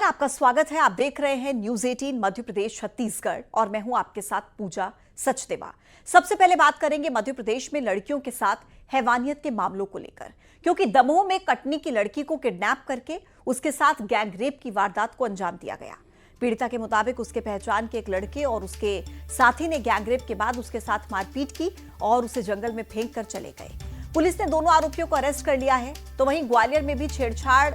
आपका स्वागत है। आप देख रहे हैं न्यूज 18 मध्य प्रदेश छत्तीसगढ़ और मैं हूं आपके साथ पूजा सचदेवा। सबसे पहले बात करेंगे मध्य प्रदेश में लड़कियों के साथ हैवानियत के मामलों को लेकर, क्योंकि दमोह में कटनी की लड़की को किडनैप करके उसके साथ गैंग रेप की वारदात को अंजाम दिया गया। पीड़िता के मुताबिक उसके पहचान के एक लड़के और उसके साथी ने गैंग रेप के बाद उसके साथ मारपीट की और उसे जंगल में फेंक कर चले गए। पुलिस ने दोनों आरोपियों को अरेस्ट कर लिया है। तो वहीं ग्वालियर में भी छेड़छाड़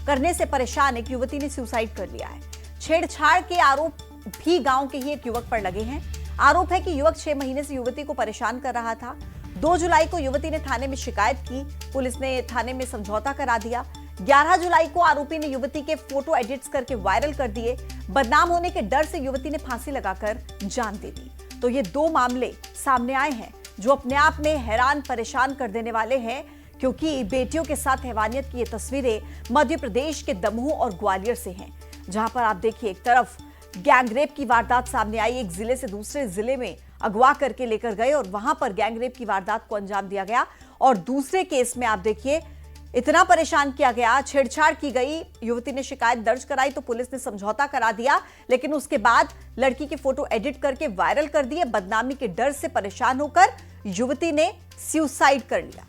करने से परेशान एक युवती ने सुसाइड कर लिया है। छेड़छाड़ के आरोप भी गांव के ही एक युवक पर लगे हैं। आरोप है कि युवक 6 महीने से युवती को परेशान कर रहा था। 2 जुलाई को युवती ने थाने में शिकायत की। पुलिस ने थाने में समझौता करा दिया। 11 जुलाई को आरोपी ने युवती के फोटो एडिट्स करके वायरल कर दिए। बदनाम होने के डर से युवती ने फांसी लगाकर जान दे दी। तो ये 2 मामले सामने आए हैं जो अपने आप में हैरान परेशान कर देने वाले हैं, क्योंकि बेटियों के साथ हैवानियत की ये तस्वीरें मध्य प्रदेश के दमोह और ग्वालियर से हैं, जहां पर आप देखिए एक तरफ गैंग रेप की वारदात सामने आई, एक जिले से दूसरे जिले में अगवा करके लेकर गए और वहां पर गैंग रेप की वारदात को अंजाम दिया गया। और दूसरे केस में आप देखिए इतना परेशान किया गया, छेड़छाड़ की गई, युवती ने शिकायत दर्ज कराई तो पुलिस ने समझौता करा दिया, लेकिन उसके बाद लड़की के फोटो एडिट करके वायरल कर दिए। बदनामी के डर से परेशान होकर युवती ने सुसाइड कर लिया।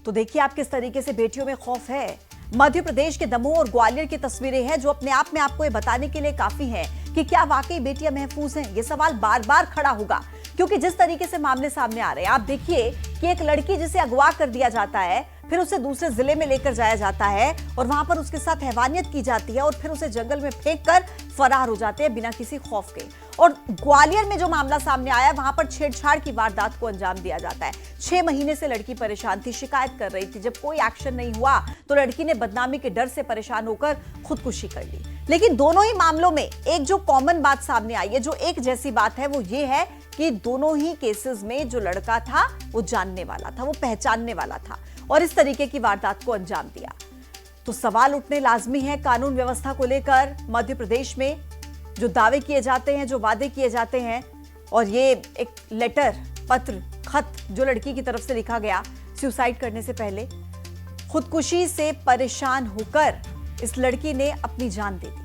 तो देखिए आप किस तरीके से बेटियों में खौफ है। मध्य प्रदेश के दमोह और ग्वालियर की तस्वीरें हैं जो अपने आप में आपको ये बताने के लिए काफी हैं कि क्या वाकई बेटियां महफूज हैं। ये सवाल बार बार खड़ा होगा, क्योंकि जिस तरीके से मामले सामने आ रहे हैं, आप देखिए कि एक लड़की जिसे अगवा कर दिया जाता है, फिर उसे दूसरे जिले में लेकर जाया जाता है और वहां पर उसके साथ हैवानियत की जाती है और फिर उसे जंगल में फेंक कर फरार हो जाते हैं बिना किसी खौफ के। और ग्वालियर में जो मामला सामने आया, वहां पर छेड़छाड़ की वारदात को अंजाम दिया जाता है। 6 महीने से लड़की परेशान थी, शिकायत कर रही थी। जब कोई एक्शन नहीं हुआ तो लड़की ने बदनामी के डर से परेशान होकर खुदकुशी कर ली। लेकिन दोनों ही मामलों में एक जो कॉमन बात सामने आई है, जो एक जैसी बात है, वो ये है कि दोनों ही केसेस में जो लड़का था वो जानने वाला था, वो पहचानने वाला था और इस तरीके की वारदात को अंजाम दिया। तो सवाल उठने लाजमी है कानून व्यवस्था को लेकर। मध्य प्रदेश में जो दावे किए जाते हैं, जो वादे किए जाते हैं, और ये एक लेटर, पत्र, खत जो लड़की की तरफ से लिखा गया सुसाइड करने से पहले, खुदकुशी से परेशान होकर इस लड़की ने अपनी जान दे दी।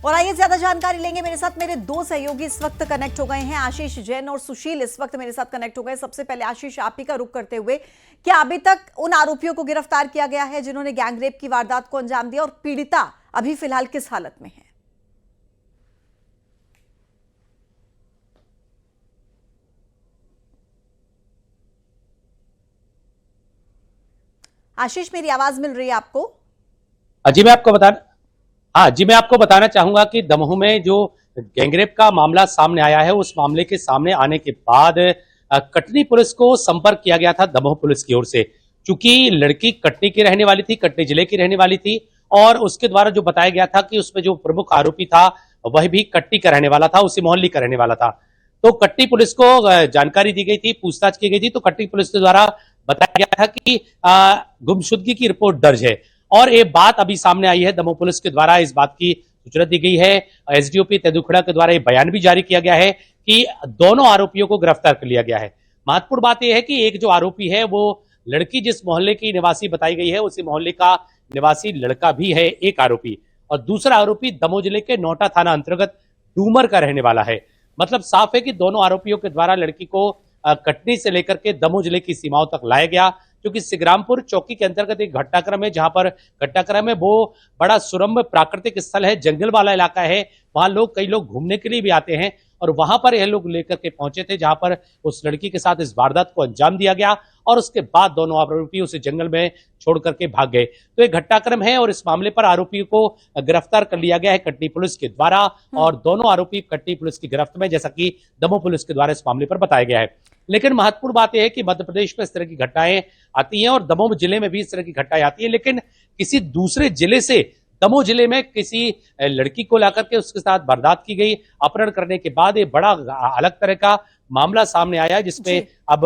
और आइए ज्यादा जानकारी लेंगे। मेरे साथ मेरे 2 सहयोगी इस वक्त कनेक्ट हो गए हैं, आशीष जैन और सुशील इस वक्त मेरे साथ कनेक्ट हो गए। सबसे पहले आशीष, आप ही का रुख करते हुए, क्या अभी तक उन आरोपियों को गिरफ्तार किया गया है जिन्होंने गैंग रेप की वारदात को अंजाम दिया, और पीड़िता अभी फिलहाल किस हालत में है? आशीष, मेरी आवाज मिल रही है आपको? जी मैं आपको बताना चाहूंगा कि दमोह में जो गैंगरेप का मामला सामने आया है, उस मामले के सामने आने के बाद कटनी पुलिस को संपर्क किया गया था दमोह पुलिस की ओर से। चूंकि लड़की कटनी की रहने वाली थी, कटनी जिले की रहने वाली थी, और उसके द्वारा जो बताया गया था कि उसमें जो प्रमुख आरोपी था वह भी कटनी का रहने वाला था, उसी मोहल्ले का रहने वाला था। तो कटनी पुलिस को जानकारी दी गई थी, पूछताछ की गई थी, तो कटनी पुलिस के द्वारा बताया गया था कि गुमशुदगी की रिपोर्ट दर्ज है। और ये बात अभी सामने आई है, दमोह पुलिस के द्वारा इस बात की सूचना दी गई है। एसडीओपी तेंदुखेड़ा के द्वारा ये बयान भी जारी किया गया है कि दोनों आरोपियों को गिरफ्तार कर लिया गया है। महत्वपूर्ण बात यह है कि एक जो आरोपी है वो लड़की जिस मोहल्ले की निवासी बताई गई है, उसी मोहल्ले का निवासी लड़का भी है एक आरोपी, और दूसरा आरोपी दमोह जिले के नौटा थाना अंतर्गत डूमर का रहने वाला है। मतलब साफ है कि दोनों आरोपियों के द्वारा लड़की को कटनी से लेकर के दमोह जिले की सीमाओं तक लाया गया, क्योंकि सिग्रामपुर चौकी के अंतर्गत एक घटनाक्रम है, जहां पर घटनाक्रम है वो बड़ा सुरम्य प्राकृतिक स्थल है, जंगल वाला इलाका है। वहां कई लोग घूमने के लिए भी आते हैं, और वहां पर यह लोग लेकर के पहुंचे थे, जहां पर उस लड़की के साथ इस वारदात को अंजाम दिया गया, और उसके बाद दोनों आरोपी उसे जंगल में छोड़ करके भाग गए। तो एक घटनाक्रम है, और इस मामले पर आरोपी को गिरफ्तार कर लिया गया है कटनी पुलिस के द्वारा, और दोनों आरोपी कटनी पुलिस की गिरफ्त में, जैसा कि दमोह पुलिस के द्वारा इस मामले पर बताया गया है। लेकिन महत्वपूर्ण बात यह है कि मध्य प्रदेश में इस तरह की घटनाएं आती हैं, और दमोह जिले में भी इस तरह की घटनाएं आती है, लेकिन किसी दूसरे जिले से दमोह जिले में किसी लड़की को लाकर के उसके साथ वारदात की गई, अपहरण करने के बाद ये बड़ा अलग तरह का मामला सामने आया है, जिसमें अब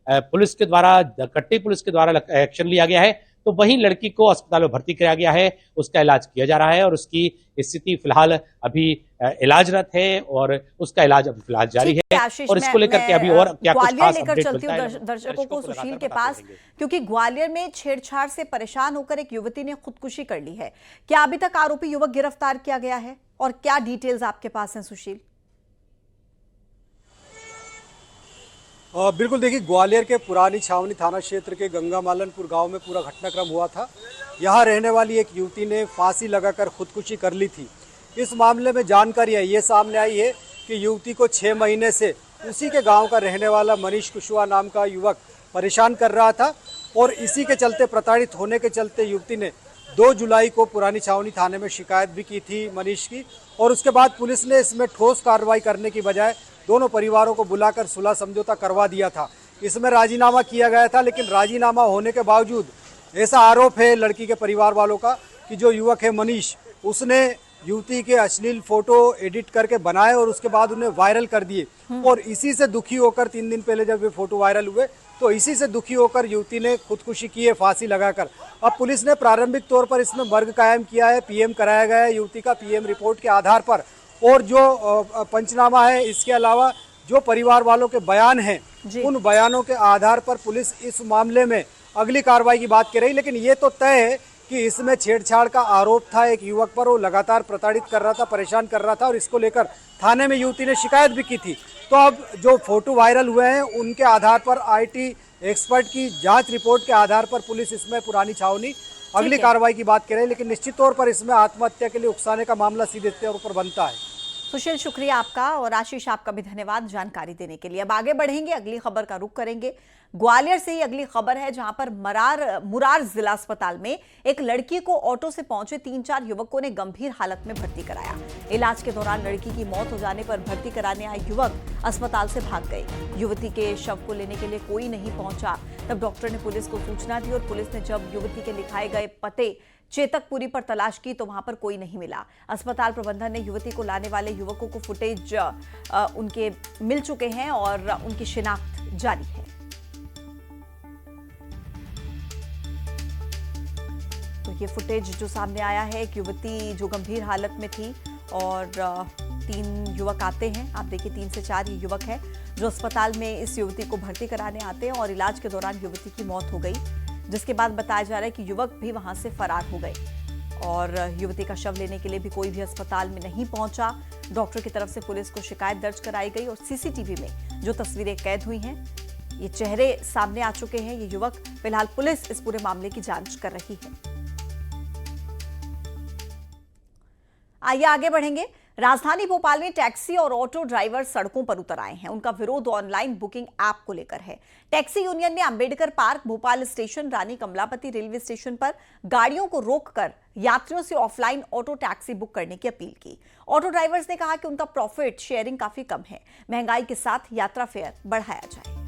पुलिस के द्वारा, कटनी पुलिस के द्वारा एक्शन लिया गया है। तो वहीं लड़की को अस्पताल में भर्ती कराया गया है, उसका इलाज किया जा रहा है और उसकी स्थिति फिलहाल अभी इलाजरत है और उसका इलाज अभी फिलहाल जारी है। आशीष, और इसको लेकर के अभी और क्या कुछ ग्वालियर खास लेकर अपडेट चलती मिलता हूँ है दर्शकों को सुशील के बताते पास, रहेंगे। क्योंकि ग्वालियर में छेड़छाड़ से परेशान होकर एक युवती ने खुदकुशी कर ली है। क्या अभी तक आरोपी युवक गिरफ्तार किया गया है और क्या डिटेल्स आपके पास हैं सुशील? बिल्कुल, देखिए ग्वालियर के पुरानी छावनी थाना क्षेत्र के गंगा मालनपुर गांव में पूरा घटनाक्रम हुआ था। यहां रहने वाली एक युवती ने फांसी लगाकर खुदकुशी कर ली थी। इस मामले में जानकारी है ये सामने आई है कि युवती को 6 महीने से उसी के गांव का रहने वाला मनीष कुशवाहा नाम का युवक परेशान कर रहा था और इसी के चलते, प्रताड़ित होने के चलते युवती ने 2 जुलाई को पुरानी छावनी थाने में शिकायत भी की थी मनीष की। और उसके बाद पुलिस ने इसमें ठोस कार्रवाई करने की बजाय दोनों परिवारों को बुलाकर सुलह समझौता करवा दिया था। इसमें राजीनामा किया गया था, लेकिन राजीनामा होने के बावजूद ऐसा आरोप है लड़की के परिवार वालों का कि जो युवक है मनीष, उसने युवती के अश्लील फोटो एडिट करके बनाए और उसके बाद उन्हें वायरल कर दिए। और इसी से दुखी होकर 3 दिन पहले जब ये फोटो वायरल हुए तो इसी से दुखी होकर युवती ने खुदकुशी की है फांसी लगाकर। अब पुलिस ने प्रारंभिक तौर पर इसमें मर्ग कायम किया है, पीएम कराया गया है युवती का, पीएम रिपोर्ट के आधार पर। और जो पंचनामा है, इसके अलावा जो परिवार वालों के बयान हैं, उन बयानों के आधार पर पुलिस इस मामले में अगली कार्रवाई की बात कर रही। लेकिन ये तो तय है कि इसमें छेड़छाड़ का आरोप था एक युवक पर, वो लगातार प्रताड़ित कर रहा था, परेशान कर रहा था और इसको लेकर थाने में युवती ने शिकायत भी की थी। तो अब जो फोटो वायरल हुए हैं उनके आधार पर आईटी एक्सपर्ट की जांच रिपोर्ट के आधार पर पुलिस इसमें पुरानी छावनी अगली कार्रवाई की बात करे। लेकिन निश्चित तौर पर इसमें आत्महत्या के लिए उकसाने का मामला सीधे तौर पर बनता है। सुशील, शुक्रिया आपका, और आशीष आपका भी धन्यवाद जानकारी देने के लिए। अब आगे बढ़ेंगे, अगली खबर का रुख करेंगे। ग्वालियर से ही अगली खबर है, जहां पर मुरार जिला अस्पताल में एक लड़की को ऑटो से पहुंचे 3-4 युवकों ने गंभीर हालत में भर्ती कराया। इलाज के दौरान लड़की की मौत हो जाने पर भर्ती कराने आए युवक अस्पताल से भाग गए। युवती के शव को लेने के लिए कोई नहीं पहुंचा। तब डॉक्टर ने पुलिस को सूचना दी और पुलिस ने जब युवती के लिखाए गए पते चेतकपुरी पर तलाश की तो वहां पर कोई नहीं मिला। अस्पताल प्रबंधन ने युवती को लाने वाले युवकों को फुटेज उनके मिल चुके हैं और उनकी शिनाख्त जारी है। तो ये फुटेज जो सामने आया है, एक युवती जो गंभीर हालत में थी और 3 युवक आते हैं। आप देखिए 3 से 4 ये युवक है जो अस्पताल में इस युवती को भर्ती कराने आते हैं और इलाज के दौरान युवती की मौत हो गई, जिसके बाद बताया जा रहा है कि युवक भी वहां से फरार हो गए और युवती का शव लेने के लिए भी कोई भी अस्पताल में नहीं पहुंचा। डॉक्टर की तरफ से पुलिस को शिकायत दर्ज कराई गई और सीसीटीवी में जो तस्वीरें कैद हुई हैं, ये चेहरे सामने आ चुके हैं। ये युवक, फिलहाल पुलिस इस पूरे मामले की जांच कर रही है। आइए आगे बढ़ेंगे। राजधानी भोपाल में टैक्सी और ऑटो ड्राइवर सड़कों पर उतर आए हैं। उनका विरोध ऑनलाइन बुकिंग ऐप को लेकर है। टैक्सी यूनियन ने अंबेडकर पार्क, भोपाल स्टेशन, रानी कमलापति रेलवे स्टेशन पर गाड़ियों को रोककर यात्रियों से ऑफलाइन ऑटो टैक्सी बुक करने की अपील की। ऑटो ड्राइवर्स ने कहा कि उनका प्रॉफिट शेयरिंग काफी कम है, महंगाई के साथ यात्रा फेयर बढ़ाया जाए।